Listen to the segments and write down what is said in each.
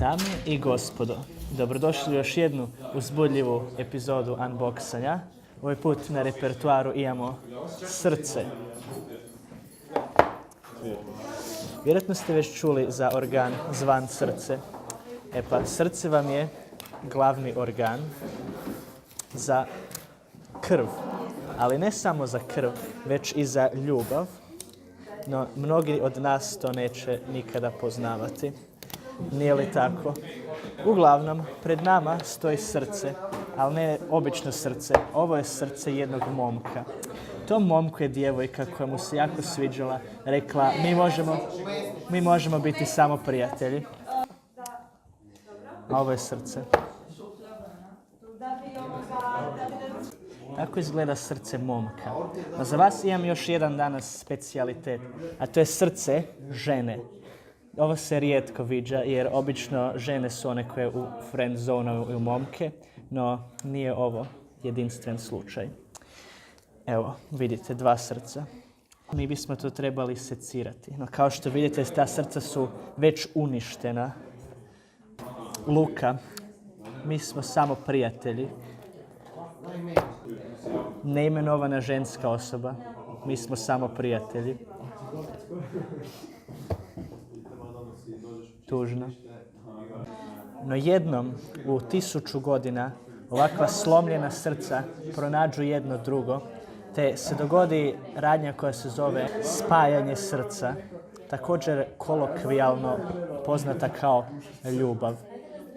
Dame i gospodo, dobrodošli u još jednu uzbudljivu epizodu unboxanja. Ovaj put na repertuaru imamo srce. Vjerojatno ste već čuli za organ zvan srce. E pa, srce vam je glavni organ za krv. Ali ne samo za krv, već i za ljubav. No, mnogi od nas to neće nikada poznavati. Nije li tako? Uglavnom, pred nama stoji srce, ali ne obično srce. Ovo je srce jednog momka. Tom momku je djevojka koja mu se jako sviđala rekla mi možemo biti samo prijatelji. A ovo je srce. Tako izgleda srce momka. No za vas imam još jedan danas specijalitet, a to je srce žene. Ovo se rijetko viđa jer obično žene su one koje u friend zone u momke, no nije ovo jedinstven slučaj. Evo, vidite, dva srca. Mi bismo to trebali secirati, no kao što vidite, ta srca su već uništena. Luka, mi smo samo prijatelji. Neimenovana ženska osoba, mi smo samo prijatelji. Tužno. No jednom u 1000 godina ovakva slomljena srca pronađu jedno drugo, te se dogodi radnja koja se zove spajanje srca, također kolokvijalno poznata kao ljubav.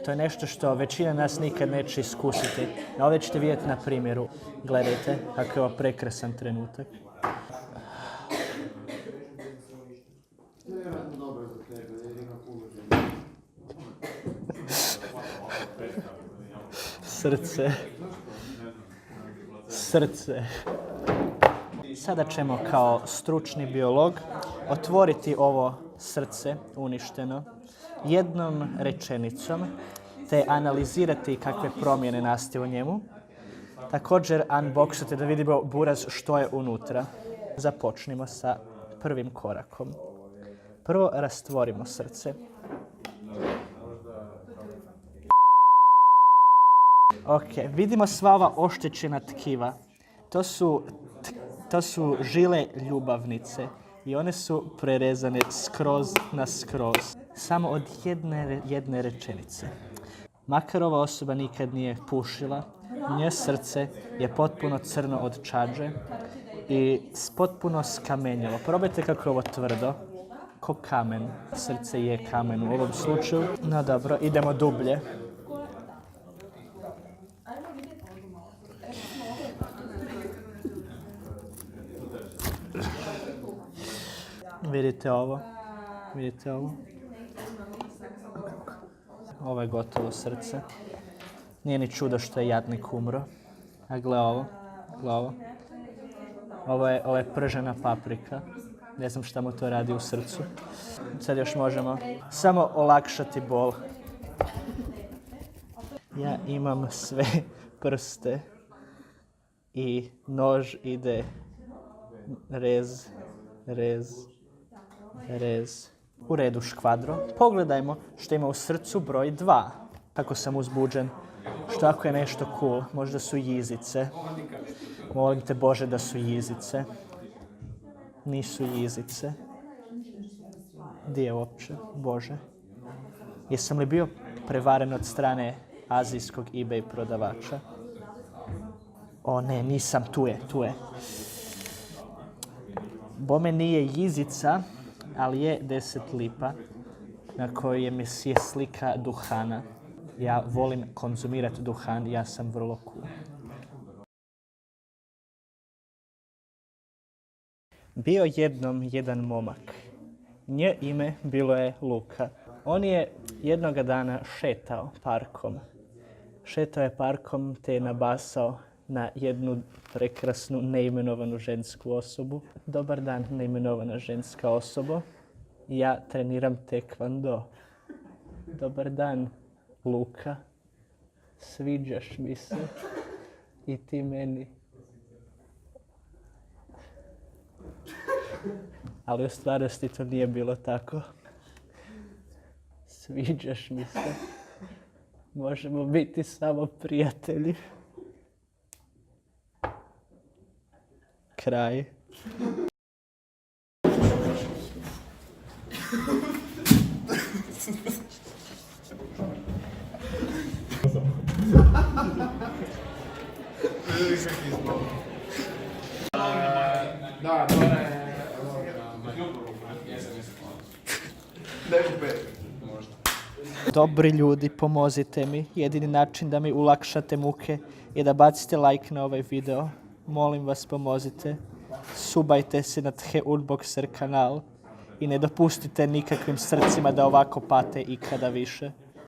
To je nešto što većina nas nikad neće iskusiti. Ovdje ćete vidjeti na primjeru. Gledajte kako je ovo prekrasan trenutak. Srce. Sada ćemo kao stručni biolog otvoriti ovo srce uništeno jednom rečenicom te analizirati kakve promjene nastaju u njemu. Također unboxati da vidimo buraz što je unutra. Započnimo sa prvim korakom. Prvo rastvorimo srce. Ok, vidimo sva ova oštećena tkiva. To su žile ljubavnice i one su prerezane skroz na skroz. Samo od jedne rečenice. Makar ova osoba nikad nije pušila, nje srce je potpuno crno od čađe i potpuno skamenjalo. Probajte kako je ovo tvrdo, ko kamen. Srce je kamen u ovom slučaju. No dobro, idemo dublje. Vidite ovo? Ovo je gotovo srce. Nije ni čudo što je jadnik umro. A gle ovo. Ovo je pržena paprika. Ne znam šta mu to radi u srcu. Sad još možemo samo olakšati bol. Ja imam sve prste i nož ide rez. U redu, škvadro. Pogledajmo što ima u srcu broj 2. Kako sam uzbuđen. Što ako je nešto cool? Možda su jizice. Molim te Bože da su jizice. Nisu jizice. Gdje je uopće? Bože. Jesam li bio prevaren od strane azijskog eBay prodavača? O ne, nisam. Tu je. Bome nije jizica, ali je 10 lipa na kojoj je slika duhana. Ja volim konzumirati duhan, ja sam vrlo cool. Bio jednom jedan momak. Nje ime bilo je Luka. On je jednoga dana šetao parkom te je nabasao na jednu prekrasnu neimenovanu žensku osobu. Dobar dan, neimenovana ženska osoba. Ja treniram tekvando. Dobar dan, Luka. Sviđaš mi se. I ti meni. Ali u stvarnosti to nije bilo tako. Sviđaš mi se. Možemo biti samo prijatelji. Kraj. Dobri ljudi, pomozite mi. Jedini način da mi ulakšate muke je da bacite like na ovaj video. Molim vas, pomozite. Subajte se na The Unboxer kanal i ne dopustite nikakvim srcima da ovako pate ikada više.